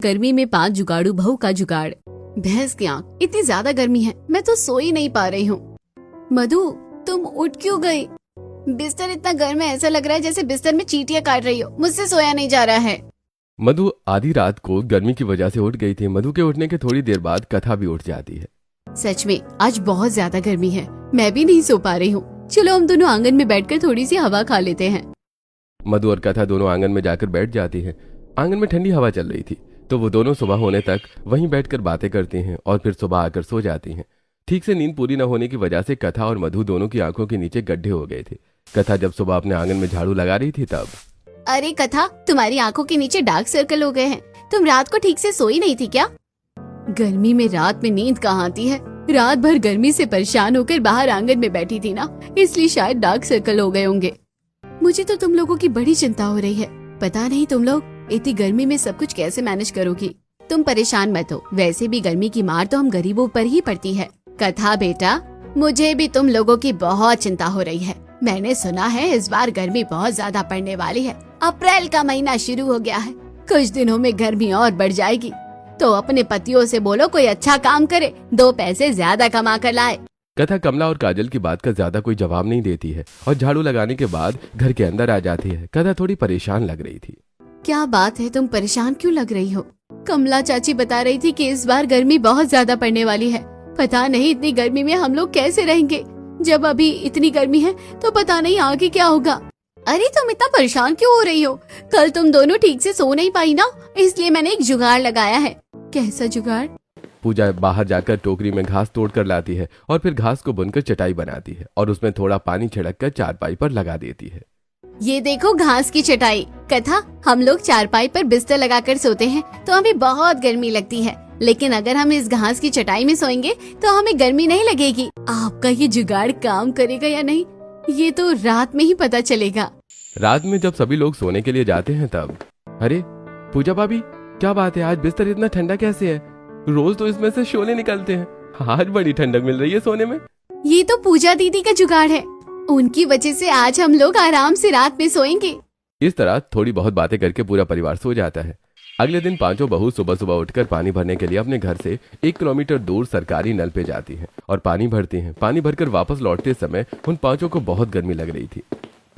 गर्मी में 5 जुगाड़ू बहू का जुगाड़। भैंस की आंख, इतनी ज्यादा गर्मी है, मैं तो सो ही नहीं पा रही हूँ। मधु, तुम उठ क्यों गई? बिस्तर इतना गर्म है, ऐसा लग रहा है जैसे बिस्तर में चींटियां काट रही हो। मुझसे सोया नहीं जा रहा है। मधु आधी रात को गर्मी की वजह से उठ गई थी। मधु के उठने के थोड़ी देर बाद कथा भी उठ जाती है। सच में आज बहुत ज्यादा गर्मी है, मैं भी नहीं सो पा रही हूँ। चलो हम दोनों आंगन में बैठकर थोड़ी सी हवा खा लेते हैं। मधु और कथा दोनों आंगन में जाकर बैठ जाती हैं। आंगन में ठंडी हवा चल रही थी, तो वो दोनों सुबह होने तक वहीं बैठकर बातें करती हैं और फिर सुबह आकर सो जाती हैं। ठीक से नींद पूरी न होने की वजह से कथा और मधु दोनों की आंखों के नीचे गड्ढे हो गए थे। कथा जब सुबह अपने आंगन में झाड़ू लगा रही थी तब। अरे कथा, तुम्हारी आंखों के नीचे डार्क सर्कल हो गए हैं। तुम रात को ठीक से सोई नहीं थी क्या? गर्मी में रात में नींद कहाँ आती है? रात भर गर्मी से परेशान होकर बाहर आंगन में बैठी थी ना, इसलिए शायद डार्क सर्कल हो गए होंगे। मुझे तो तुम लोगों की बड़ी चिंता हो रही है। पता नहीं तुम लोग इतनी गर्मी में सब कुछ कैसे मैनेज करोगी। तुम परेशान मत हो, वैसे भी गर्मी की मार तो हम गरीबों पर ही पड़ती है। कथा बेटा, मुझे भी तुम लोगों की बहुत चिंता हो रही है। मैंने सुना है इस बार गर्मी बहुत ज्यादा पड़ने वाली है। अप्रैल का महीना शुरू हो गया है, कुछ दिनों में गर्मी और बढ़ जाएगी। तो अपने पतियों से बोलो कोई अच्छा काम करे, 2 पैसे ज्यादा कमा कर लाए। कथा कमला और काजल की बात का ज्यादा कोई जवाब नहीं देती है और झाड़ू लगाने के बाद घर के अंदर आ जाती है। कथा थोड़ी परेशान लग रही थी। क्या बात है, तुम परेशान क्यों लग रही हो? कमला चाची बता रही थी कि इस बार गर्मी बहुत ज्यादा पड़ने वाली है। पता नहीं इतनी गर्मी में हम लोग कैसे रहेंगे। जब अभी इतनी गर्मी है तो पता नहीं आगे क्या होगा। अरे तुम इतना परेशान क्यों हो रही हो? कल तुम दोनों ठीक से सो नहीं पाई ना, इसलिए मैंने एक जुगाड़ लगाया है। कैसा जुगाड़? पूजा बाहर जाकर टोकरी में घास तोड़ कर लाती है और फिर घास को बुनकर चटाई बनाती है और उसमें थोड़ा पानी छिड़क कर चारपाई पर लगा देती है। ये देखो घास की चटाई। कथा, हम लोग चारपाई पर बिस्तर लगाकर सोते हैं तो हमें बहुत गर्मी लगती है, लेकिन अगर हम इस घास की चटाई में सोएंगे तो हमें गर्मी नहीं लगेगी। आपका ये जुगाड़ काम करेगा या नहीं, ये तो रात में ही पता चलेगा। रात में जब सभी लोग सोने के लिए जाते हैं तब, अरे पूजा भाभी, क्या बात है, आज बिस्तर इतना ठंडा कैसे है? रोज तो इसमें से शोले निकलते हैं, आज बड़ी ठंडक मिल रही है सोने में। ये तो पूजा दीदी का जुगाड़ है, उनकी वजह से आज हम लोग आराम से रात में सोएंगे। इस तरह थोड़ी बहुत बातें करके पूरा परिवार सो जाता है। अगले दिन पांचों बहू सुबह सुबह उठकर पानी भरने के लिए अपने घर से 1 किलोमीटर दूर सरकारी नल पे जाती हैं और पानी भरती हैं। पानी भरकर वापस लौटते समय उन पांचों को बहुत गर्मी लग रही थी।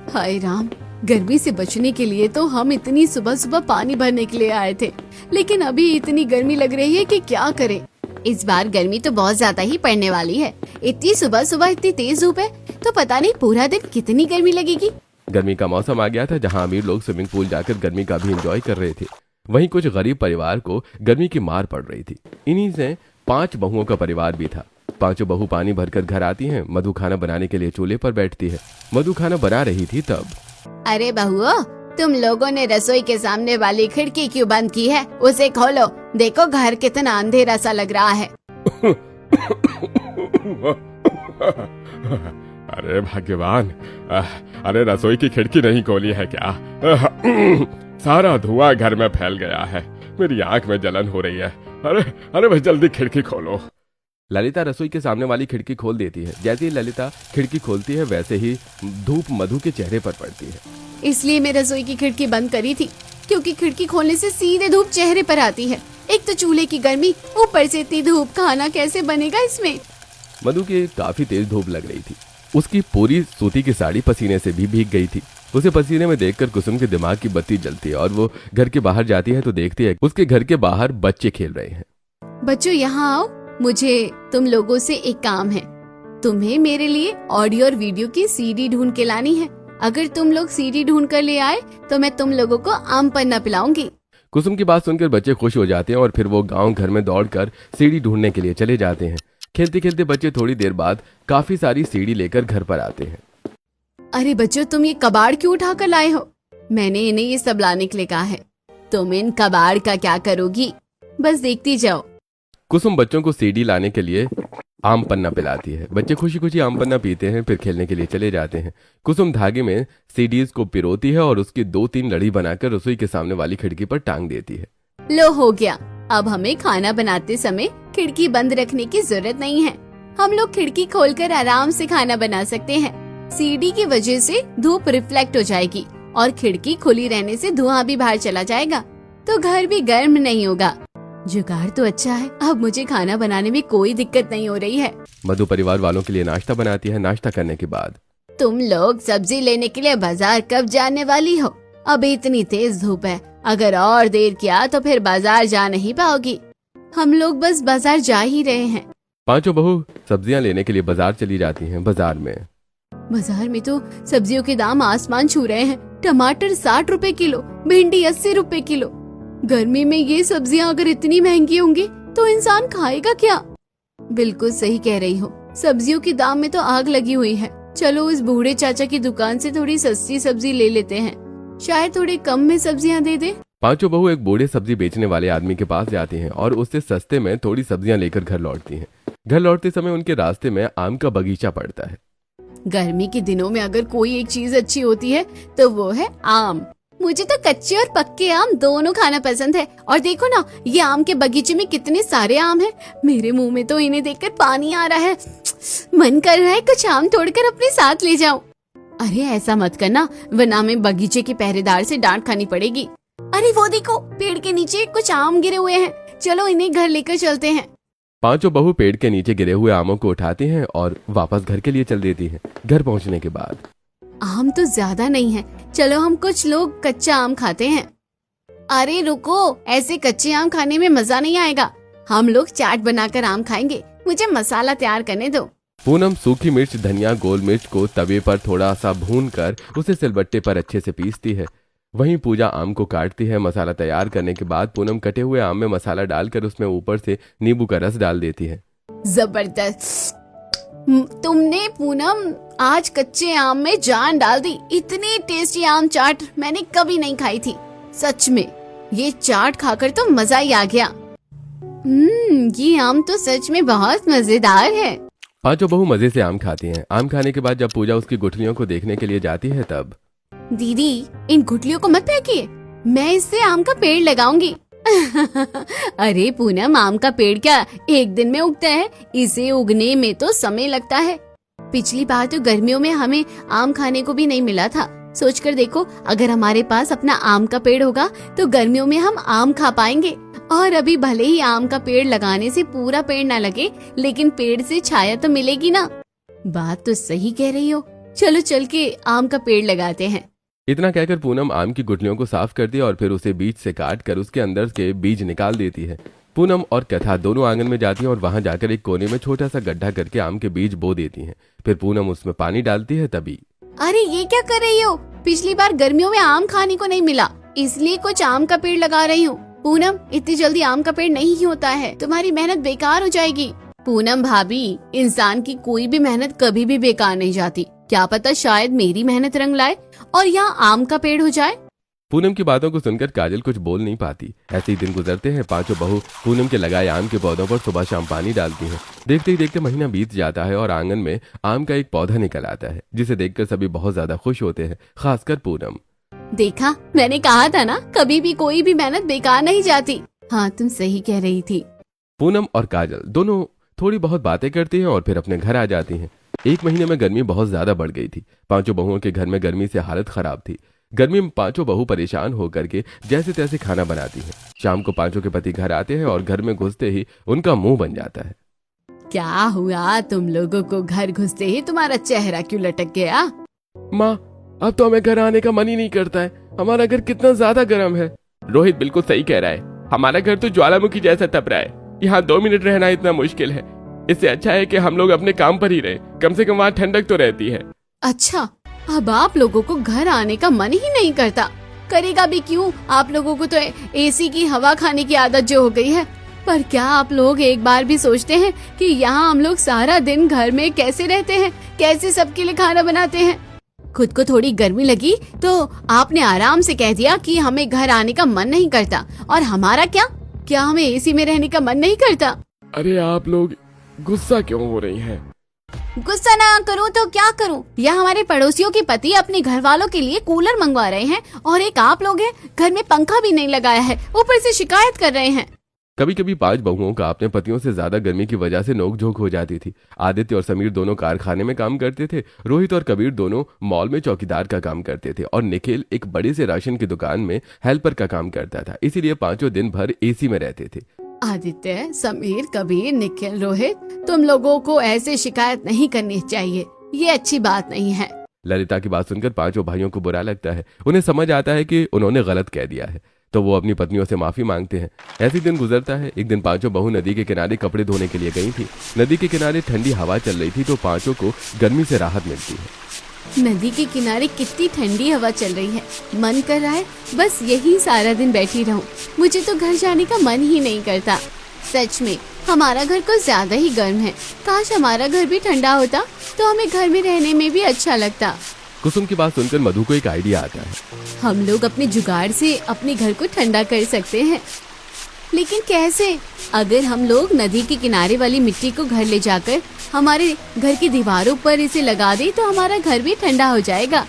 हाय राम, गर्मी से बचने के लिए तो हम इतनी सुबह सुबह पानी भरने के लिए आए थे, लेकिन अभी इतनी गर्मी लग रही है कि क्या करें। इस बार गर्मी तो बहुत ज्यादा ही पड़ने वाली है। इतनी सुबह सुबह इतनी तेज धूप है तो पता नहीं पूरा दिन कितनी गर्मी लगेगी। गर्मी का मौसम आ गया था, जहाँ अमीर लोग स्विमिंग पूल जाकर गर्मी का भी एंजॉय कर रहे थे। वहीं कुछ गरीब परिवार को गर्मी की मार पड़ रही थी। इन्हीं से 5 बहुओं का परिवार भी था। पांचों बहू पानी भरकर घर आती हैं। मधु खाना बनाने के लिए चूल्हे पर बैठती है। मधु खाना बना रही थी तब, अरे बहुओं, तुम लोगों ने रसोई के सामने वाली खिड़की क्यों बंद की है? उसे खोलो, देखो घर कितना अंधेरा सा लग रहा है। अरे भगवान, अरे रसोई की खिड़की नहीं खोली है क्या? सारा धुआं घर में फैल गया है, मेरी आंख में जलन हो रही है। अरे भाई जल्दी खिड़की खोलो। ललिता रसोई के सामने वाली खिड़की खोल देती है। जैसे ही ललिता खिड़की खोलती है वैसे ही धूप मधु के चेहरे पर पड़ती है। इसलिए मैं रसोई की खिड़की बंद करी थी, क्योंकि खिड़की खोलने से सीधे धूप चेहरे पर आती है। एक तो चूल्हे की गर्मी, ऊपर से इतनी धूप, खाना कैसे बनेगा इसमें? मधु की काफी तेज धूप लग रही थी। उसकी पूरी सूती की साड़ी पसीने से भी भीग गई थी। उसे पसीने में देखकर कुसुम के दिमाग की बत्ती जलती है और वो घर के बाहर जाती है तो देखती है उसके घर के बाहर बच्चे खेल रहे हैं। बच्चों यहाँ आओ, मुझे तुम लोगों से एक काम है। तुम्हें मेरे लिए ऑडियो और वीडियो की सीडी ढूंढ के लानी है। अगर तुम लोग सीडी ढूंढ कर ले आए तो मैं तुम लोगों को आम पन्ना पिलाऊंगी। कुसुम की बात सुनकर बच्चे खुश हो जाते हैं और फिर वो गांव घर में दौड़कर सीडी ढूंढने के लिए चले जाते हैं। खेलते खेलते बच्चे थोड़ी देर बाद काफी सारी सीडी लेकर घर पर आते हैं। अरे बच्चों, तुम ये कबाड़ क्यों उठा कर लाए हो? मैंने इन्हें ये सब लाने के लिए कहा है। तुम इन कबाड़ का क्या करोगी, बस देखती जाओ। कुसुम बच्चों को सीडी लाने के लिए आम पन्ना पिलाती है। बच्चे खुशी खुशी आम पन्ना पीते हैं, फिर खेलने के लिए चले जाते हैं। कुसुम धागे में सीडीज को पिरोती है और उसकी 2-3 लड़ी बनाकर रसोई के सामने वाली खिड़की पर टांग देती है। लो, हो गया। अब हमें खाना बनाते समय खिड़की बंद रखने की जरूरत नहीं है। हम लोग खिड़की खोलकर आराम से खाना बना सकते हैं। सीडी की वजह से धूप रिफ्लेक्ट हो जाएगी और खिड़की खुली रहने से धुआं भी बाहर चला जाएगा। तो घर भी गर्म नहीं होगा। जुगाड़ तो अच्छा है, अब मुझे खाना बनाने में कोई दिक्कत नहीं हो रही है। मधु परिवार वालों के लिए नाश्ता बनाती है। नाश्ता करने के बाद तुम लोग सब्जी लेने के लिए बाजार कब जाने वाली हो? अभी इतनी तेज धूप है, अगर और देर किया तो फिर बाजार जा नहीं पाओगी। हम लोग बस बाजार जा ही रहे हैं। पांचों बहू सब्जियां लेने के लिए बाजार चली जाती हैं। बाजार में तो सब्जियों के दाम आसमान छू रहे हैं। टमाटर 60 रुपए किलो, भिंडी 80 रुपए किलो। गर्मी में ये सब्जियां अगर इतनी महंगी होंगी तो इंसान खाएगा क्या? बिल्कुल सही कह रही हो, सब्जियों के दाम में तो आग लगी हुई है। चलो इस बूढ़े चाचा की दुकान से थोड़ी सस्ती सब्जी ले लेते हैं, शायद थोड़े कम में सब्जियां दे दे। पांचों बहू एक बूढ़े सब्जी बेचने वाले आदमी के पास जाती हैं और उससे सस्ते में थोड़ी सब्जियां लेकर घर लौटती हैं। घर लौटते समय उनके रास्ते में आम का बगीचा पड़ता है। गर्मी के दिनों में अगर कोई एक चीज अच्छी होती है तो वो है आम। मुझे तो कच्चे और पक्के आम दोनों खाना पसंद है। और देखो ना, ये आम के बगीचे में कितने सारे आम हैं। मेरे मुंह में तो इन्हें देखकर पानी आ रहा है। मन कर रहा है कुछ आम तोड़कर अपने साथ ले जाऊं। अरे ऐसा मत करना, वरना हमें बगीचे के पहरेदार से डांट खानी पड़ेगी। अरे वो देखो, पेड़ के नीचे कुछ आम गिरे हुए हैं, चलो इन्हें घर लेकर चलते हैं। पांचों बहू पेड़ के नीचे गिरे हुए आमों को उठाती हैं और वापस घर के लिए चल देती हैं। घर पहुंचने के बाद आम तो ज्यादा नहीं है, चलो हम कुछ लोग कच्चा आम खाते हैं। अरे रुको, ऐसे कच्चे आम खाने में मजा नहीं आएगा। हम लोग चाट बनाकर आम खाएंगे। मुझे मसाला तैयार करने दो। पूनम सूखी मिर्च, धनिया, गोल मिर्च को तवे पर थोड़ा सा भूनकर उसे सिलबट्टे पर अच्छे से पीसती है। वहीं पूजा आम को काटती है। मसाला तैयार करने के बाद पूनम कटे हुए आम में मसाला डालकर उसमें ऊपर से नींबू का रस डाल देती है। जबरदस्त, तुमने पूनम आज कच्चे आम में जान डाल दी। इतनी टेस्टी आम चाट मैंने कभी नहीं खाई थी। सच में ये चाट खाकर तो मजा ही आ गया। ये आम तो सच में बहुत मजेदार है। पांचों बहू मजे से आम खाती हैं। आम खाने के बाद जब पूजा उसकी गुठलियों को देखने के लिए जाती है तब दीदी, इन गुठलियों को मत फेंकिए, मैं इससे आम का पेड़ लगाऊंगी। अरे पूनम, आम का पेड़ क्या एक दिन में उगता है? इसे उगने में तो समय लगता है। पिछली बार तो गर्मियों में हमें आम खाने को भी नहीं मिला था। सोचकर देखो, अगर हमारे पास अपना आम का पेड़ होगा तो गर्मियों में हम आम खा पाएंगे। और अभी भले ही आम का पेड़ लगाने से पूरा पेड़ ना लगे, लेकिन पेड़ से छाया तो मिलेगी ना। बात तो सही कह रही हो, चलो चल के आम का पेड़ लगाते हैं। इतना कहकर पूनम आम की गुठलियों को साफ करती है और फिर उसे बीज से काट कर उसके अंदर के बीज निकाल देती है। पूनम और कथा दोनों आंगन में जाती हैं और वहां जाकर एक कोने में छोटा सा गड्ढा करके आम के बीज बो देती हैं। फिर पूनम उसमें पानी डालती है। तभी अरे ये क्या कर रही हो? पिछली बार गर्मियों में आम खाने को नहीं मिला, इसलिए कुछ आम का पेड़ लगा रही हूँ। पूनम, इतनी जल्दी आम का पेड़ नहीं होता है, तुम्हारी मेहनत बेकार हो जाएगी। पूनम भाभी, इंसान की कोई भी मेहनत कभी भी बेकार नहीं जाती। क्या पता शायद मेरी मेहनत रंग लाए और यहाँ आम का पेड़ हो जाए। पूनम की बातों को सुनकर काजल कुछ बोल नहीं पाती। ऐसे ही दिन गुजरते हैं। पांचों बहू पूनम के लगाए आम के पौधों पर सुबह शाम पानी डालती हैं। देखते ही देखते महीना बीत जाता है और आंगन में आम का एक पौधा निकल आता है, जिसे देखकर सभी बहुत ज्यादा खुश होते हैं, खासकर पूनम। देखा, मैंने कहा था ना, कभी भी कोई भी मेहनत बेकार नहीं जाती। हाँ, तुम सही कह रही थी। पूनम और काजल दोनों थोड़ी बहुत बातें करती हैं और फिर अपने घर आ जाती हैं। एक महीने में गर्मी बहुत ज्यादा बढ़ गई थी। पांचों बहुओं के घर में गर्मी से हालत खराब थी। गर्मी में पांचों बहू परेशान होकर के जैसे तैसे खाना बनाती हैं। शाम को पांचों के पति घर आते हैं और घर में घुसते ही उनका मुंह बन जाता है। क्या हुआ तुम लोगों को? घर घुसते ही तुम्हारा चेहरा क्यों लटक गया? माँ, अब तो हमें घर आने का मन ही नहीं करता है। हमारा घर कितना ज्यादा गर्म है। रोहित बिल्कुल सही कह रहा है। हमारा घर तो ज्वालामुखी जैसा तप रहा है। यहाँ 2 मिनट रहना इतना मुश्किल है। इससे अच्छा है कि हम लोग अपने काम पर ही रहे, कम से कम वहाँ ठंडक तो रहती है। अच्छा, अब आप लोगों को घर आने का मन ही नहीं करता। करेगा भी क्यों? आप लोगों को तो एसी की हवा खाने की आदत जो हो गई है। पर क्या आप लोग एक बार भी सोचते हैं कि यहाँ हम लोग सारा दिन घर में कैसे रहते हैं, कैसे सबके लिए खाना बनाते हैं? खुद को थोड़ी गर्मी लगी तो आपने आराम से कह दिया कि हमें घर आने का मन नहीं करता। और हमारा क्या हमें एसी में रहने का मन नहीं करता? अरे आप लोग गुस्सा क्यों हो रही हैं? गुस्सा ना करूं तो क्या करूं? यहाँ हमारे पड़ोसियों के पति अपने घर वालों के लिए कूलर मंगवा रहे हैं और एक आप लोग हैं घर में पंखा भी नहीं लगाया है, ऊपर से शिकायत कर रहे हैं। कभी कभी 5 बहुओं का अपने पतियों से ज्यादा गर्मी की वजह से नोकझोंक हो जाती थी। आदित्य और समीर दोनों कारखाने में काम करते थे, रोहित और कबीर दोनों मॉल में चौकीदार का काम करते थे और निखिल एक बड़े से राशन की दुकान में हेल्पर का काम करता था। इसीलिए पांचों दिन भर एसी में रहते थे। आदित्य, समीर, कबीर, निखिल, रोहित, तुम लोगों को ऐसे शिकायत नहीं करनी चाहिए, ये अच्छी बात नहीं है। ललिता की बात सुनकर पांचों भाइयों को बुरा लगता है। उन्हें समझ आता है कि उन्होंने गलत कह दिया है, तो वो अपनी पत्नियों से माफी मांगते हैं। ऐसे दिन गुजरता है। एक दिन पांचों बहू नदी के किनारे कपड़े धोने के लिए गई थी। नदी के किनारे ठंडी हवा चल रही थी तो पांचों को गर्मी से राहत मिलती है। नदी के किनारे कितनी ठंडी हवा चल रही है, मन कर रहा है बस यही सारा दिन बैठी रहूं। मुझे तो घर जाने का मन ही नहीं करता। सच में हमारा घर कुछ ज्यादा ही गर्म है। काश हमारा घर भी ठंडा होता तो हमें घर में रहने में भी अच्छा लगता। कुसुम की बात सुनकर मधु को एक आइडिया आता है। हम लोग अपने जुगाड़ से अपने घर को ठंडा कर सकते हैं, लेकिन कैसे? अगर हम लोग नदी के किनारे वाली मिट्टी को घर ले जाकर हमारे घर की दीवारों पर इसे लगा दें तो हमारा घर भी ठंडा हो जाएगा।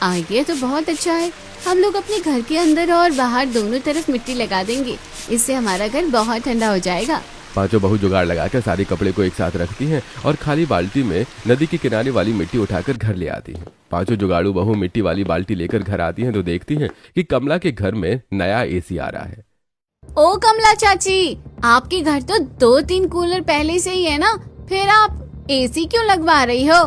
आइडिया तो बहुत अच्छा है। हम लोग अपने घर के अंदर और बाहर दोनों तरफ मिट्टी लगा देंगे, इससे हमारा घर बहुत ठंडा हो जाएगा। पांचों बहू जुगाड़ लगाकर सारे कपड़े को एक साथ रखती हैं और खाली बाल्टी में नदी के किनारे वाली मिट्टी उठाकर घर ले आती हैं। पांचों जुगाड़ू बहू मिट्टी वाली बाल्टी लेकर घर आती हैं तो देखती हैं कि कमला के घर में नया एसी आ रहा है। ओ कमला चाची, आपके घर तो 2-3 कूलर पहले से ही है ना, फिर आप एसी क्यों लगवा रही हो?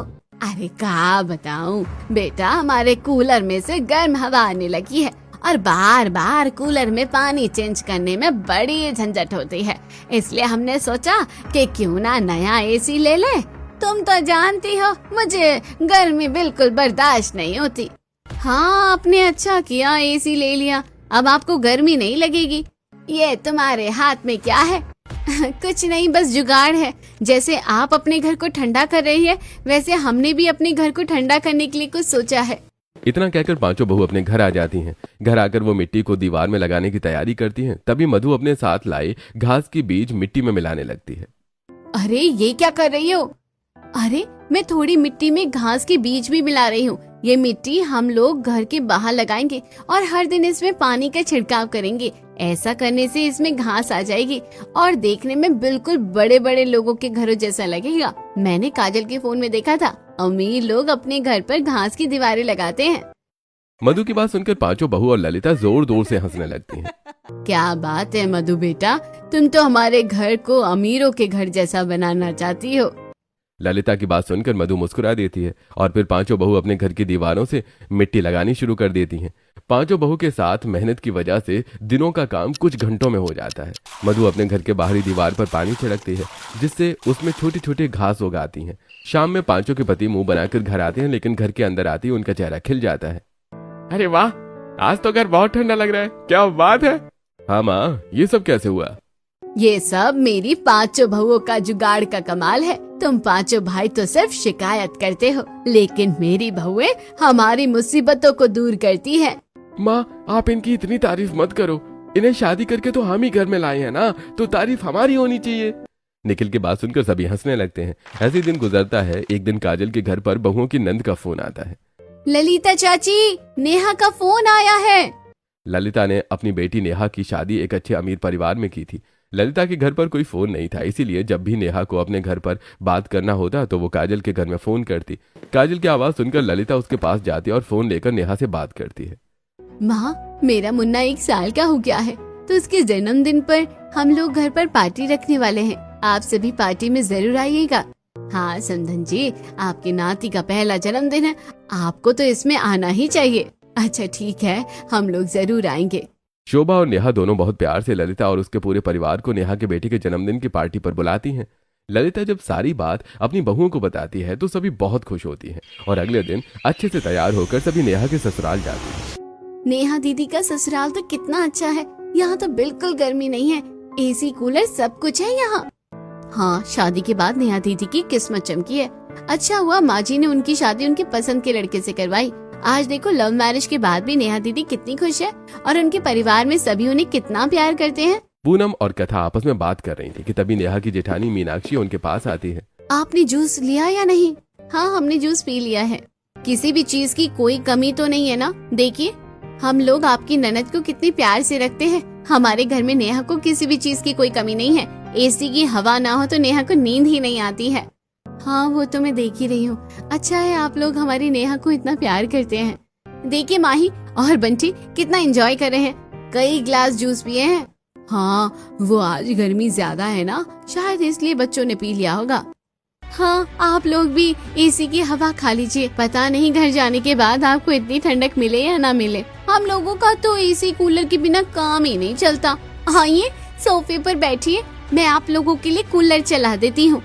अरे क्या बताऊं बेटा, हमारे कूलर में से गर्म हवा आने लगी है और बार बार कूलर में पानी चेंज करने में बड़ी झंझट होती है, इसलिए हमने सोचा कि क्यों ना नया एसी ले ले। तुम तो जानती हो मुझे गर्मी बिल्कुल बर्दाश्त नहीं होती। हाँ, आपने अच्छा किया एसी ले लिया, अब आपको गर्मी नहीं लगेगी। ये तुम्हारे हाथ में क्या है? कुछ नहीं, बस जुगाड़ है। जैसे आप अपने घर को ठंडा कर रही है, वैसे हमने भी अपने घर को ठंडा करने के लिए कुछ सोचा है। इतना कहकर पांचों बहू अपने घर आ जाती हैं। घर आकर वो मिट्टी को दीवार में लगाने की तैयारी करती हैं। तभी मधु अपने साथ लाए घास की बीज मिट्टी में मिलाने लगती है। अरे ये क्या कर रही हो? अरे मैं थोड़ी मिट्टी में घास के बीज भी मिला रही हूँ। ये मिट्टी हम लोग घर के बाहर लगाएंगे और हर दिन इसमें पानी का छिड़काव करेंगे। ऐसा करने से इसमें घास आ जाएगी और देखने में बिल्कुल बड़े बड़े लोगों के घरों जैसा लगेगा। मैंने काजल के फोन में देखा था, अमीर लोग अपने घर पर घास की दीवारें लगाते हैं। मधु की बात सुनकर पांचों बहू और ललिता जोर जोर से हंसने लगती हैं। क्या बात है मधु बेटा, तुम तो हमारे घर को अमीरों के घर जैसा बनाना चाहती हो। ललिता की बात सुनकर मधु मुस्कुरा देती है और फिर पांचों बहू अपने घर की दीवारों से मिट्टी लगानी शुरू कर देती हैं। पांचों बहू के साथ मेहनत की वजह से दिनों का काम कुछ घंटों में हो जाता है। मधु अपने घर के बाहरी दीवार पर पानी छिड़कती है, जिससे उसमें छोटी छोटी घास उगाती हैं। शाम में पांचों के पति मुंह बनाकर घर आते हैं, लेकिन घर के अंदर आते ही उनका चेहरा खिल जाता है। अरे वाह, आज तो घर बहुत ठंडा लग रहा है, क्या बात है? हाँ माँ, ये सब कैसे हुआ? ये सब मेरी पांचों बहुओं का जुगाड़ का कमाल है। तुम पांचों भाई तो सिर्फ शिकायत करते हो, लेकिन मेरी बहुएं हमारी मुसीबतों को दूर करती है। माँ, आप इनकी इतनी तारीफ मत करो। इन्हें शादी करके तो हम ही घर में लाए हैं ना, तो तारीफ हमारी होनी चाहिए। निखिल की बात सुनकर सभी हंसने लगते हैं। ऐसे दिन गुजरता है। एक दिन काजल के घर पर बहुओं की नंद का फोन आता है। ललिता चाची, नेहा का फोन आया है। ललिता ने अपनी बेटी नेहा की शादी एक अच्छे अमीर परिवार में की थी। ललिता के घर पर कोई फोन नहीं था, इसीलिए जब भी नेहा को अपने घर पर बात करना होता तो वो काजल के घर में फोन करती। काजल की आवाज सुनकर ललिता उसके पास जाती और फोन लेकर नेहा से बात करती है। माँ, मेरा मुन्ना 1 साल का हो गया है, तो उसके जन्मदिन पर हम लोग घर पर पार्टी रखने वाले हैं। आप सभी पार्टी में जरूर आइएगा। हाँ समधन जी, आपकी नाती का पहला जन्मदिन है, आपको तो इसमें आना ही चाहिए। अच्छा ठीक है, हम लोग जरूर आएंगे। शोभा और नेहा दोनों बहुत प्यार से ललिता और उसके पूरे परिवार को नेहा के बेटे के जन्मदिन की पार्टी पर बुलाती हैं। ललिता जब सारी बात अपनी बहुओं को बताती है तो सभी बहुत खुश होती हैं और अगले दिन अच्छे से तैयार होकर सभी नेहा के ससुराल जाती हैं। नेहा दीदी का ससुराल तो कितना अच्छा है, यहाँ तो बिल्कुल गर्मी नहीं है, एसी कूलर सब कुछ है यहाँ। हाँ, शादी के बाद नेहा दीदी की किस्मत चमकी है। अच्छा हुआ माँ जी ने उनकी शादी उनके पसंद के लड़के से करवाई। आज देखो, लव मैरिज के बाद भी नेहा दीदी कितनी खुश है और उनके परिवार में सभी उन्हें कितना प्यार करते हैं। पूनम और कथा आपस में बात कर रही थी कि तभी नेहा की जेठानी मीनाक्षी उनके पास आती है। आपने जूस लिया या नहीं? हाँ, हमने जूस पी लिया है। किसी भी चीज की कोई कमी तो नहीं है ना? देखिए, हम लोग आपकी ननद को कितनी प्यार से रखते हैं हमारे घर में नेहा को किसी भी चीज की कोई कमी नहीं है। एसी की हवा ना हो तो नेहा को नींद ही नहीं आती है। हाँ वो तो मैं देख ही रही हूँ। अच्छा है आप लोग हमारी नेहा को इतना प्यार करते हैं। देखिए माही और बंटी कितना एंजॉय कर रहे हैं, कई ग्लास जूस पिए हैं। हाँ वो आज गर्मी ज्यादा है ना, शायद इसलिए बच्चों ने पी लिया होगा। हाँ आप लोग भी एसी की हवा खा लीजिए, पता नहीं घर जाने के बाद आपको इतनी ठंडक मिले या ना मिले। हम लोगों का तो एसी कूलर के बिना काम ही नहीं चलता। आइए सोफे पर बैठिए, मैं आप लोगों के लिए कूलर चला देती हूँ।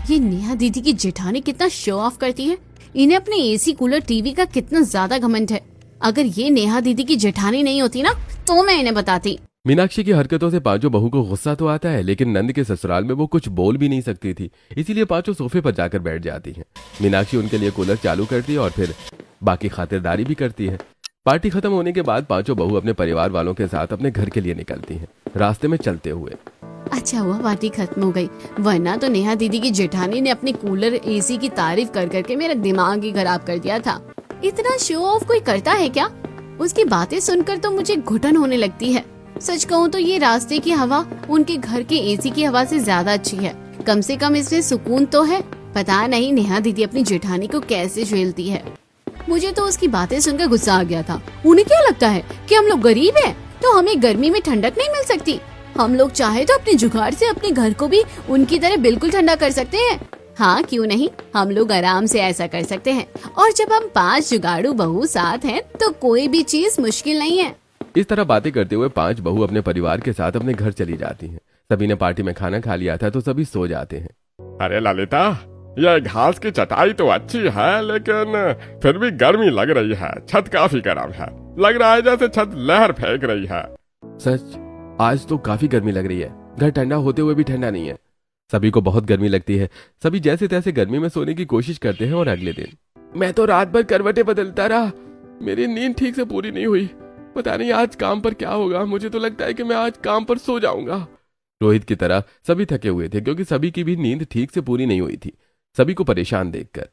ये नेहा दीदी की जेठानी कितना शो ऑफ करती है, इन्हें अपने एसी कूलर टीवी का कितना ज्यादा घमंड है। अगर ये नेहा दीदी की जेठानी नहीं होती ना तो मैं इन्हें बताती। मीनाक्षी की हरकतों से पांचों बहू को गुस्सा तो आता है, लेकिन नंद के ससुराल में वो कुछ बोल भी नहीं सकती थी, इसीलिए पांचों सोफे पर जाकर बैठ जाती हैं। मीनाक्षी उनके लिए कूलर चालू करती है और फिर बाकी खातिरदारी भी करती है। पार्टी खत्म होने के बाद पांचों बहू अपने परिवार वालों के साथ अपने घर के लिए निकलती हैं, रास्ते में चलते हुए। अच्छा हुआ पार्टी खत्म हो गई, वरना तो नेहा दीदी की जेठानी ने अपने कूलर एसी की तारीफ कर करके मेरा दिमाग ही खराब कर दिया था। इतना शो ऑफ कोई करता है क्या? उसकी बातें सुनकर तो मुझे घुटन होने लगती है। सच कहूँ तो ये रास्ते की हवा उनके घर के एसी की हवा से ज्यादा अच्छी है। कम से कम इसमें सुकून तो है। पता नहीं नेहा दीदी अपनी जेठानी को कैसे झेलती है। मुझे तो उसकी बातें सुनकर गुस्सा आ गया था। उन्हें क्या लगता है कि हम लोग गरीब हैं तो हमें गर्मी में ठंडक नहीं मिल सकती? हम लोग चाहे तो अपने जुगाड़ से अपने घर को भी उनकी तरह बिल्कुल ठंडा कर सकते हैं। हाँ क्यों नहीं, हम लोग आराम से ऐसा कर सकते हैं। और जब हम 5 जुगाड़ू बहू साथ हैं तो कोई भी चीज मुश्किल नहीं है। इस तरह बातें करते हुए 5 बहू अपने परिवार के साथ अपने घर चली जाती हैं। सभी ने पार्टी में खाना खा लिया था तो सभी सो जाते हैं। अरे ललिता, यह घास की चटाई तो अच्छी है, लेकिन फिर भी गर्मी लग रही है। छत काफी गर्म है, लग रहा है जैसे छत लहर फेंक रही है। सच, आज तो काफी गर्मी लग रही है। घर ठंडा होते हुए भी ठंडा नहीं है। सभी को बहुत गर्मी लगती है। सभी जैसे तैसे गर्मी में सोने की कोशिश करते हैं। और अगले दिन मैं तो रात भर करवटें बदलता रहा, मेरी नींद ठीक से पूरी नहीं हुई। पता नहीं आज काम पर क्या होगा, मुझे तो लगता है कि मैं आज काम पर सो जाऊंगा। रोहित की तरह सभी थके हुए थे, क्योंकि सभी की भी नींद ठीक से पूरी नहीं हुई थी। सभी को परेशान देखकर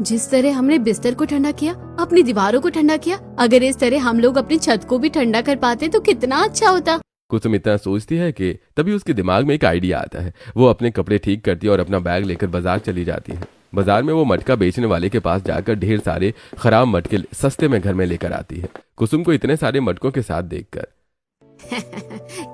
जिस तरह हमने बिस्तर को ठंडा किया, अपनी दीवारों को ठंडा किया, अगर इस तरह हम लोग अपनी छत को भी ठंडा कर पाते तो कितना अच्छा होता। कुसुम इतना सोचती है कि तभी उसके दिमाग में एक आइडिया आता है। वो अपने कपड़े ठीक करती है और अपना बैग लेकर बाजार चली जाती है। बाजार में वो मटका बेचने वाले के पास जाकर ढेर सारे खराब मटके सस्ते में घर में लेकर आती है। कुसुम को इतने सारे मटकों के साथ देखकर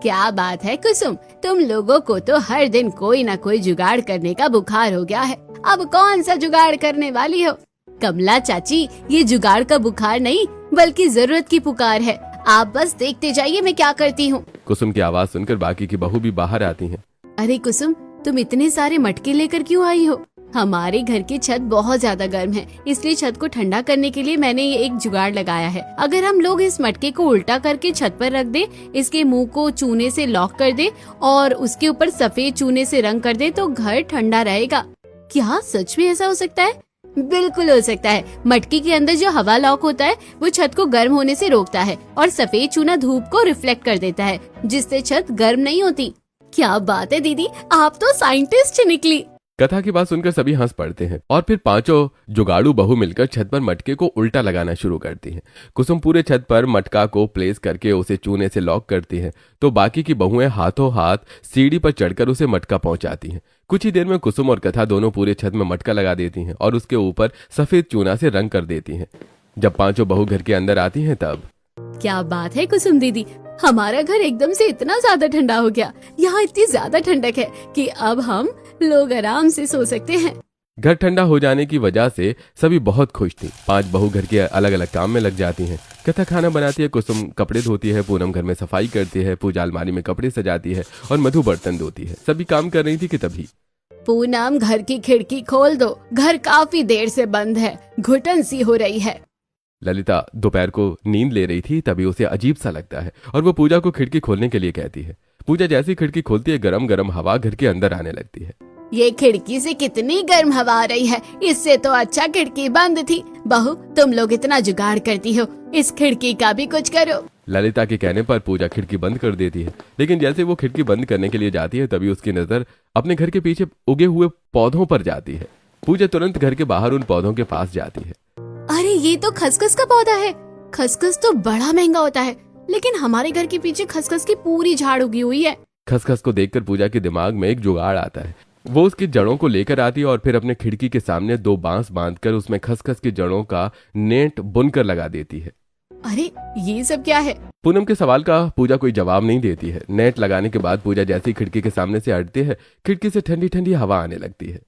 क्या बात है कुसुम, तुम लोगों को तो हर दिन कोई ना कोई जुगाड़ करने का बुखार हो गया है। अब कौन सा जुगाड़ करने वाली हो? कमला चाची, ये जुगाड़ का बुखार नहीं बल्कि जरूरत की पुकार है। आप बस देखते जाइए मैं क्या करती हूँ। कुसुम की आवाज सुनकर बाकी की बहू भी बाहर आती हैं। अरे कुसुम, तुम इतने सारे मटके लेकर क्यों आई हो? हमारे घर की छत बहुत ज्यादा गर्म है, इसलिए छत को ठंडा करने के लिए मैंने ये एक जुगाड़ लगाया है। अगर हम लोग इस मटके को उल्टा करके छत पर रख दे, इसके मुंह को चूने से लॉक कर दे और उसके ऊपर सफेद चूने से रंग कर दे तो घर ठंडा रहेगा। क्या सच में ऐसा हो सकता है? बिल्कुल हो सकता है। मटके के अंदर जो हवा लॉक होता है वो छत को गर्म होने से रोकता है और सफेद चूना धूप को रिफ्लेक्ट कर देता है, जिससे छत गर्म नहीं होती। क्या बात है दीदी, आप तो साइंटिस्ट निकली। कथा की बात सुनकर सभी हंस पड़ते हैं और फिर पांचों जुगाड़ू बहू मिलकर छत पर मटके को उल्टा लगाना शुरू करती हैं। कुसुम पूरे छत पर मटका को प्लेस करके उसे चूने से लॉक करती है, तो बाकी की बहुएं हाथों हाथ सीढ़ी पर चढ़कर उसे मटका पहुंचाती हैं। कुछ ही देर में कुसुम और कथा दोनों पूरे छत में मटका लगा देती हैं और उसके ऊपर सफेद चूना से रंग कर देती हैं। जब पांचों बहू घर के अंदर आती हैं तब क्या बात है कुसुम दीदी, हमारा घर एकदम से इतना ज्यादा ठंडा हो गया। यहाँ इतनी ज्यादा ठंडक है कि अब हम लोग आराम से सो सकते हैं। घर ठंडा हो जाने की वजह से सभी बहुत खुश थी। 5 बहू घर के अलग अलग काम में लग जाती हैं। कथा खाना बनाती है, कुसुम कपड़े धोती है, पूनम घर में सफाई करती है, पूजा अलमारी में कपड़े सजाती है और मधु बर्तन धोती है। सभी काम कर रही थी कि तभी पूनम, घर की खिड़की खोल दो, घर काफी देर से बंद है, घुटन सी हो रही है। ललिता दोपहर को नींद ले रही थी, तभी उसे अजीब सा लगता है और वो पूजा को खिड़की खोलने के लिए कहती है। पूजा जैसी खिड़की खोलती है, गरम गरम हवा घर के अंदर आने लगती है। ये खिड़की से कितनी गर्म हवा आ रही है, इससे तो अच्छा खिड़की बंद थी। बहू, तुम लोग इतना जुगाड़ करती हो, इस खिड़की का भी कुछ करो। ललिता के कहने पर पूजा खिड़की बंद कर देती है, लेकिन जैसे वो खिड़की बंद करने के लिए जाती है तभी उसकी नजर अपने घर के पीछे उगे हुए पौधों पर जाती है। पूजा तुरंत घर के बाहर उन पौधों के पास जाती है। अरे ये तो खसखस का पौधा है। खसखस तो बड़ा महंगा होता है, लेकिन हमारे घर के पीछे खसखस की पूरी झाड़ उगी हुई है। खसखस को देखकर पूजा के दिमाग में एक जुगाड़ आता है। वो उसकी जड़ों को लेकर आती है और फिर अपने खिड़की के सामने 2 बांस बांधकर उसमें खसखस की जड़ों का नेट बुनकर लगा देती है। अरे ये सब क्या है? पूनम के सवाल का पूजा कोई जवाब नहीं देती है। नेट लगाने के बाद पूजा जैसी खिड़की के सामने से हटती है, खिड़की से ठंडी ठंडी हवा आने लगती है।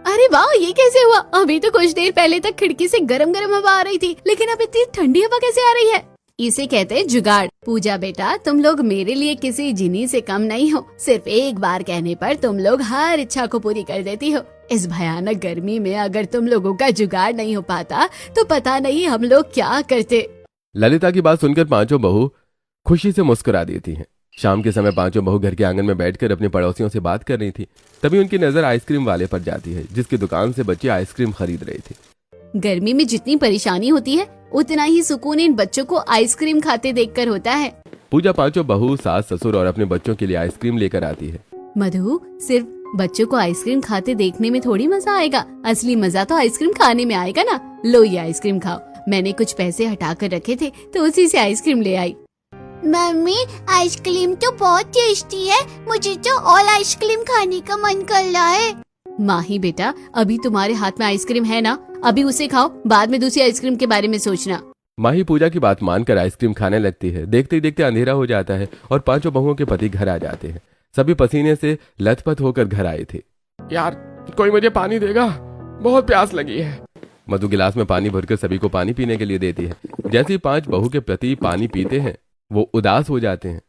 अरे वाह, ये कैसे हुआ? अभी तो कुछ देर पहले तक खिड़की से गरम गरम हवा आ रही थी, लेकिन अब इतनी ठंडी हवा कैसे आ रही है? इसे कहते हैं जुगाड़। पूजा बेटा, तुम लोग मेरे लिए किसी जिनी से कम नहीं हो। सिर्फ एक बार कहने पर तुम लोग हर इच्छा को पूरी कर देती हो। इस भयानक गर्मी में अगर तुम लोगों का जुगाड़ नहीं हो पाता तो पता नहीं हम लोग क्या करते। ललिता की बात सुनकर पांचों बहू खुशी से मुस्कुरा देती हैं। शाम के समय पांचों बहू घर के आंगन में बैठकर अपने पड़ोसियों से बात कर रही थी। तभी उनकी नजर आइसक्रीम वाले पर जाती है, जिसकी दुकान से बच्चे आइसक्रीम खरीद रहे थे। गर्मी में जितनी परेशानी होती है उतना ही सुकून इन बच्चों को आइसक्रीम खाते देखकर होता है। पूजा पांचों बहू, सास, ससुर और अपने बच्चों के लिए आइसक्रीम लेकर आती है। मधु, सिर्फ बच्चों को आइसक्रीम खाते देखने में थोड़ी मजा आएगा, असली मजा तो आइसक्रीम खाने में आएगा ना। लो ये आइसक्रीम खाओ। मैंने कुछ पैसे हटा कर रखे थे तो उसी से आइसक्रीम ले आई। मम्मी, आइसक्रीम तो बहुत टेस्टी है, मुझे तो और आइसक्रीम खाने का मन कर रहा है। माही बेटा, अभी तुम्हारे हाथ में आइसक्रीम है ना, अभी उसे खाओ, बाद में दूसरी आइसक्रीम के बारे में सोचना। माही पूजा की बात मानकर आइसक्रीम खाने लगती है। देखते ही देखते अंधेरा हो जाता है और पांचों बहुओं के पति घर आ जाते हैं। सभी पसीने से लथपथ होकर घर आए थे। यार, कोई मुझे पानी देगा? बहुत प्यास लगी है। मधु गिलास में पानी भरकर सभी को पानी पीने के लिए देती है। जैसे ही 5 बहू के प्रति पानी पीते हैं वो उदास हो जाते हैं।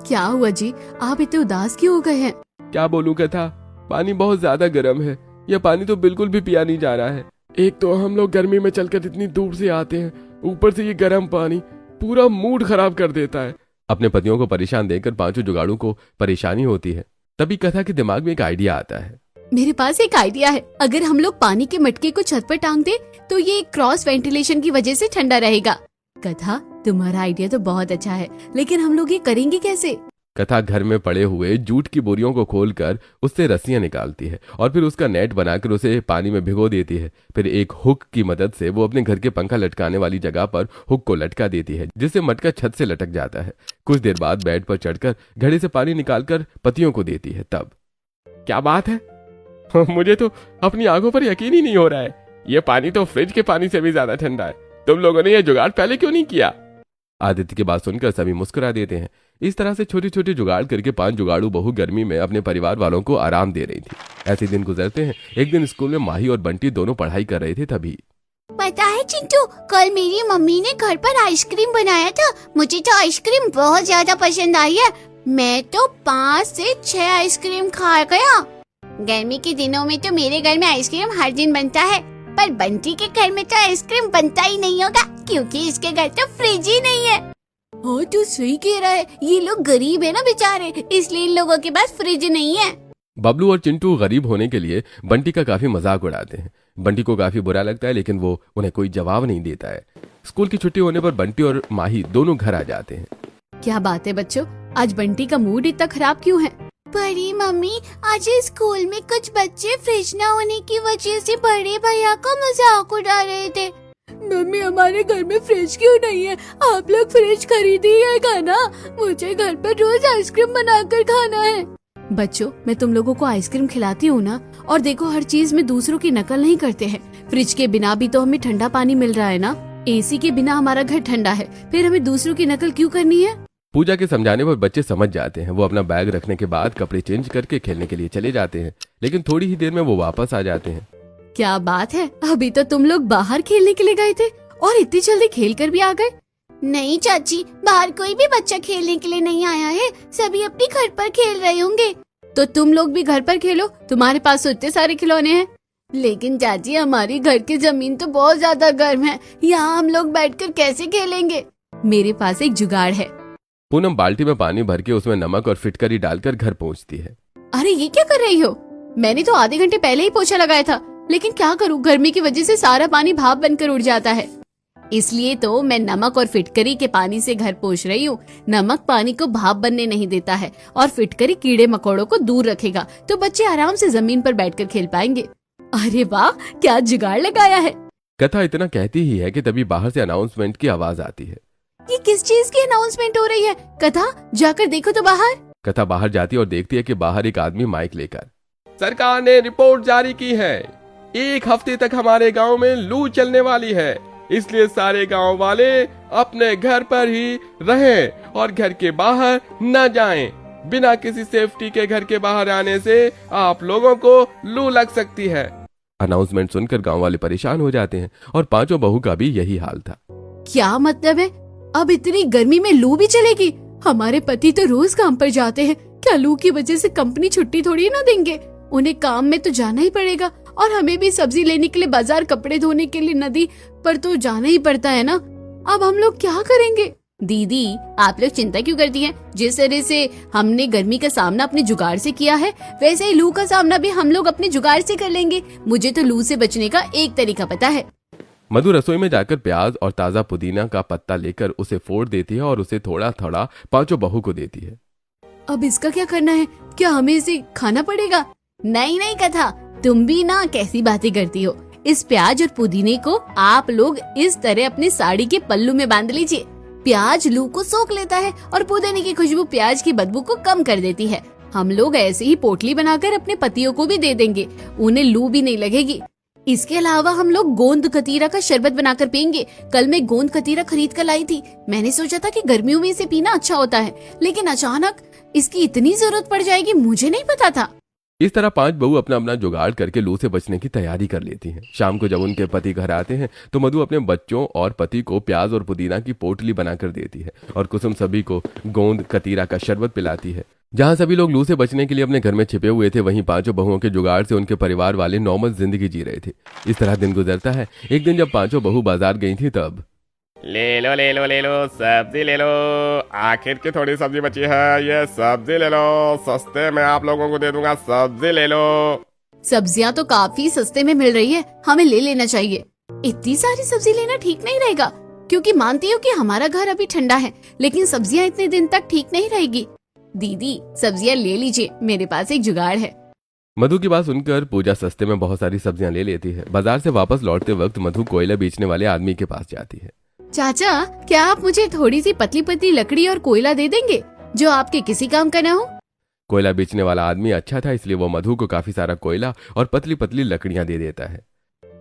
क्या हुआ जी, आप इतने उदास क्यों हो गए हैं? क्या बोलूं कथा, पानी बहुत ज्यादा गर्म है। यह पानी तो बिल्कुल भी पिया नहीं जा रहा है। एक तो हम लोग गर्मी में चलकर इतनी दूर से आते हैं, ऊपर से ये गर्म पानी पूरा मूड खराब कर देता है। अपने पतियों को परेशान देखकर पांचों जुगाड़ों को परेशानी होती है। तभी कथा के दिमाग में एक आइडिया आता है। मेरे पास एक आइडिया है। अगर हम लोग पानी के मटके को छत पर टांग दे तो ये क्रॉस वेंटिलेशन की वजह से ठंडा रहेगा। कथा, तुम्हारा आइडिया तो बहुत अच्छा है, लेकिन हम लोग ये करेंगे कैसे? कथा घर में पड़े हुए जूट की बोरियों को खोलकर उससे रस्सियां निकालती है और फिर उसका नेट बनाकर उसे पानी में भिगो देती है। फिर एक हुक की मदद से वो अपने घर के पंखा लटकाने वाली जगह पर हुक को लटका देती है, जिससे मटका छत से लटक जाता है। कुछ देर बाद बेड पर चढ़कर घड़े से पानी निकालकर पतियों को देती है। तब क्या बात है, मुझे तो अपनी आंखों पर यकीन ही नहीं हो रहा है। ये पानी तो फ्रिज के पानी से भी ज्यादा ठंडा है। तुम लोगों ने ये जुगाड़ पहले क्यों नहीं किया? आदित्य की बात सुनकर सभी मुस्कुरा देते हैं। इस तरह से छोटे छोटे जुगाड़ करके 5 जुगाड़ू बहू गर्मी में अपने परिवार वालों को आराम दे रही थी। ऐसे दिन गुजरते हैं। एक दिन स्कूल में माही और बंटी दोनों पढ़ाई कर रहे थे। तभी पता है चिंटू, कल मेरी मम्मी ने घर पर आइसक्रीम बनाया था। मुझे तो आइसक्रीम बहुत ज्यादा पसंद आई है। मैं तो 5 से 6 आइसक्रीम खा गया। गर्मी के दिनों में तो मेरे घर में आइसक्रीम हर दिन बनता है, पर बंटी के घर में तो आइसक्रीम बनता ही नहीं होगा, क्योंकि इसके घर तो फ्रिज ही नहीं है। हाँ, तू सही कह रहा है। ये लोग गरीब है ना बेचारे, इसलिए इन लोगों के पास फ्रिज नहीं है। बबलू और चिंटू गरीब होने के लिए बंटी का काफी मजाक उड़ाते हैं। बंटी को काफी बुरा लगता है, लेकिन वो उन्हें कोई जवाब नहीं देता है। स्कूल की छुट्टी होने पर बंटी और माही दोनों घर आ जाते हैं। क्या बात है बच्चों, आज बंटी का मूड इतना खराब क्यों है? बड़ी मम्मी, आज स्कूल में कुछ बच्चे फ्रिज न होने की वजह से बड़े भैया का मजाक उड़ा रहे थे। मम्मी, हमारे घर में फ्रिज क्यों नहीं है? आप लोग फ्रिज खरीदिएगा ना, मुझे घर पर रोज आइसक्रीम बनाकर खाना है। बच्चों, मैं तुम लोगों को आइसक्रीम खिलाती हूँ ना, और देखो हर चीज में दूसरों की नकल नहीं करते हैं। फ्रिज के बिना भी तो हमें ठंडा पानी मिल रहा है ना, एसी के बिना हमारा घर ठंडा है, फिर हमें दूसरों की नकल क्यों करनी है? पूजा के समझाने पर बच्चे समझ जाते हैं। वो अपना बैग रखने के बाद कपड़े चेंज करके खेलने के लिए चले जाते हैं, लेकिन थोड़ी ही देर में वो वापस आ जाते हैं। क्या बात है, अभी तो तुम लोग बाहर खेलने के लिए गए थे और इतनी जल्दी खेल कर भी आ गए? नहीं चाची, बाहर कोई भी बच्चा खेलने के लिए नहीं आया है, सभी अपने घर पर खेल रहे होंगे। तो तुम लोग भी घर पर खेलो, तुम्हारे पास तो इतने सारे खिलौने हैं। लेकिन चाची, हमारी घर की जमीन तो बहुत ज्यादा गर्म है, यहाँ हम लोग बैठकर कैसे खेलेंगे? मेरे पास एक जुगाड़ है। पूनम बाल्टी में पानी भर के उसमें नमक और फिटकरी डालकर घर पहुंचती है। अरे ये क्या कर रही हो? मैंने तो आधे घंटे पहले ही पोछा लगाया था, लेकिन क्या करूँ, गर्मी की वजह से सारा पानी भाप बनकर उड़ जाता है। इसलिए तो मैं नमक और फिटकरी के पानी से घर पोंछ रही हूँ। नमक पानी को भाप बनने नहीं देता है और फिटकरी कीड़े मकोड़ों को दूर रखेगा, तो बच्चे आराम से जमीन पर बैठकर खेल पाएंगे। अरे वाह, क्या जुगाड़ लगाया है। कथा इतना कहती ही है कि तभी बाहर से अनाउंसमेंट की आवाज आती है। ये किस चीज की अनाउंसमेंट हो रही है? कथा, जाकर देखो तो बाहर। कथा बाहर जाती है और देखती है कि बाहर एक आदमी माइक लेकर, सरकार ने रिपोर्ट जारी की है, 1 हफ्ते तक हमारे गांव में लू चलने वाली है, इसलिए सारे गांव वाले अपने घर पर ही रहें और घर के बाहर न जाएं। बिना किसी सेफ्टी के घर के बाहर आने से आप लोगों को लू लग सकती है। अनाउंसमेंट सुनकर गांव वाले परेशान हो जाते हैं और पांचों बहू का भी यही हाल था। क्या मतलब है? अब इतनी गर्मी में लू भी चलेगी? हमारे पति तो रोज काम पर जाते हैं, क्या लू की वजह से कंपनी छुट्टी थोड़ी ना देंगे? उन्हें काम में तो जाना ही पड़ेगा और हमें भी सब्जी लेने के लिए बाजार, कपड़े धोने के लिए नदी पर तो जाना ही पड़ता है ना। अब हम लोग क्या करेंगे? दीदी, आप लोग चिंता क्यों करती हैं? जिस तरह से हमने गर्मी का सामना अपने जुगाड़ से किया है, वैसे ही लू का सामना भी हम लोग अपने जुगाड़ से कर लेंगे। मुझे तो लू से बचने का एक तरीका पता है। मधु रसोई में जाकर प्याज और ताजा पुदीना का पत्ता लेकर उसे फोड़ देती है और उसे थोड़ा थोड़ा पांचों बहू को देती है। अब इसका क्या करना है? क्या हमें इसे खाना पड़ेगा? नहीं नहीं कथा, तुम भी ना कैसी बातें करती हो। इस प्याज और पुदीने को आप लोग इस तरह अपनी साड़ी के पल्लू में बांध लीजिए। प्याज लू को सोख लेता है और पुदीने की खुशबू प्याज की बदबू को कम कर देती है। हम लोग ऐसे ही पोटली बनाकर अपने पतियों को भी दे देंगे, उन्हें लू भी नहीं लगेगी। इसके अलावा हम लोग गोंद कतीरा का शरबत बनाकर पियेंगे। कल मैं गोंद कतीरा खरीद कर लाई थी। मैंने सोचा था कि गर्मियों में इसे पीना अच्छा होता है, लेकिन अचानक इसकी इतनी जरूरत पड़ जाएगी, मुझे नहीं पता था। इस तरह 5 बहू अपना अपना जुगाड़ करके लू से बचने की तैयारी कर लेती हैं। शाम को जब उनके पति घर आते हैं तो मधु अपने बच्चों और पति को प्याज और पुदीना की पोटली बनाकर देती है और कुसुम सभी को गोंद कतीरा का शरबत पिलाती है। जहां सभी लोग लू से बचने के लिए अपने घर में छिपे हुए थे, वहीं पांचों बहुओं के जुगाड़ से उनके परिवार वाले नॉर्मल जिंदगी जी रहे थे। इस तरह दिन गुजरता है। एक दिन जब पांचों बहू बाजार गई थी तब ले लो ले लो ले लो, सब्जी ले लो, आखिर की थोड़ी सब्जी बची है, ये सब्जी ले लो, सस्ते में आप लोगों को दे दूंगा, सब्जी ले लो। सब्जियां तो काफी सस्ते में मिल रही है, हमें ले लेना चाहिए। इतनी सारी सब्जी लेना ठीक नहीं रहेगा, क्योंकि मानती हूँ कि हमारा घर अभी ठंडा है, लेकिन सब्जियां इतने दिन तक ठीक नहीं रहेगी। दीदी, सब्जियां ले लीजिए, मेरे पास एक जुगाड़ है। मधु की बात सुनकर पूजा सस्ते में बहुत सारी सब्जियां ले लेती है। बाजार से वापस लौटते वक्त मधु कोयला बेचने वाले आदमी के पास जाती है। चाचा, क्या आप मुझे थोड़ी सी पतली पतली लकड़ी और कोयला दे देंगे जो आपके किसी काम का न हो? कोयला बेचने वाला आदमी अच्छा था, इसलिए वो मधु को काफी सारा कोयला और पतली पतली लकड़ियां दे देता है।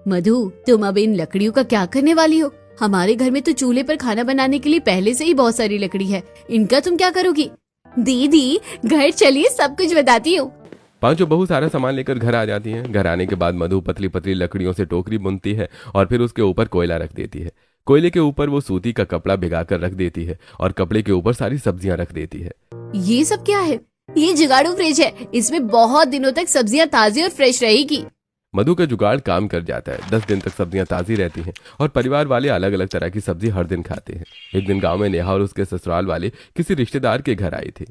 मधु, तुम अब इन लकड़ियों का क्या करने वाली हो? हमारे घर में तो चूल्हे पर खाना बनाने के लिए पहले से ही बहुत सारी लकड़ी है, इनका तुम क्या करोगी? दीदी, घर चलिए, सब कुछ बताती हूँ। पांचों बहू सारा सामान लेकर घर आ जाती हैं। घर आने के बाद मधु पतली पतली लकड़ियों से टोकरी बुनती है और फिर उसके ऊपर कोयला रख देती है। कोयले के ऊपर वो सूती का कपड़ा भिगाकर रख देती है और कपड़े के ऊपर सारी सब्जियां रख देती है। ये सब क्या है? ये जुगाड़ू फ्रिज है, इसमें बहुत दिनों तक सब्जियां ताजी और फ्रेश रहेगी। मधु का जुगाड़ काम कर जाता है। 10 दिन तक सब्जियां ताजी रहती हैं और परिवार वाले अलग अलग तरह की सब्जी हर दिन खाते हैं। एक दिन गांव में नेहा और उसके ससुराल वाले किसी रिश्तेदार के घर आए थे।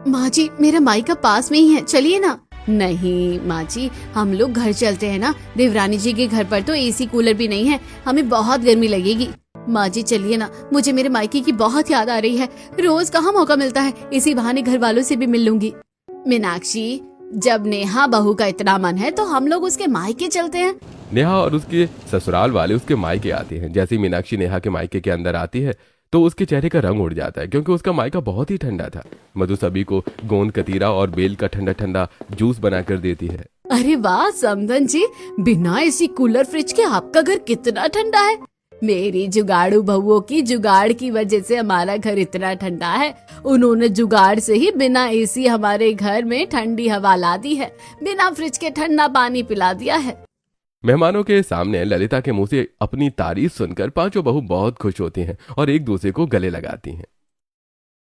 माँ जी, मेरा मायका पास में ही है, चलिए ना। नहीं माँ जी, हम लोग घर चलते हैं ना। देवरानी जी के घर पर तो एसी कूलर भी नहीं है, हमें बहुत गर्मी लगेगी। माँ जी चलिए ना, मुझे मेरे मायके की बहुत याद आ रही है। रोज कहाँ मौका मिलता है, इसी बहाने घर वालों से भी मिल लूंगी। मीनाक्षी, जब नेहा बहू का इतना मन है तो हम लोग उसके मायके चलते हैं। नेहा और उसके ससुराल वाले उसके मायके आते हैं। जैसे ही मीनाक्षी नेहा के मायके के अंदर आती है तो उसके चेहरे का रंग उड़ जाता है, क्योंकि उसका मायका बहुत ही ठंडा था। मधु सभी को गोंद कतीरा और बेल का ठंडा ठंडा जूस बनाकर देती है। अरे वाह समधन जी, बिना एसी कूलर फ्रिज के आपका घर कितना ठंडा है। मेरी जुगाड़ू बहुओं की जुगाड़ की वजह से हमारा घर इतना ठंडा है। उन्होंने जुगाड़ से ही बिना एसी हमारे घर में ठंडी हवा ला दी है, बिना फ्रिज के ठंडा पानी पिला दिया है। मेहमानों के सामने ललिता के मुंह से अपनी तारीफ सुनकर पांचों बहू बहुत खुश होती हैं और एक दूसरे को गले लगाती हैं।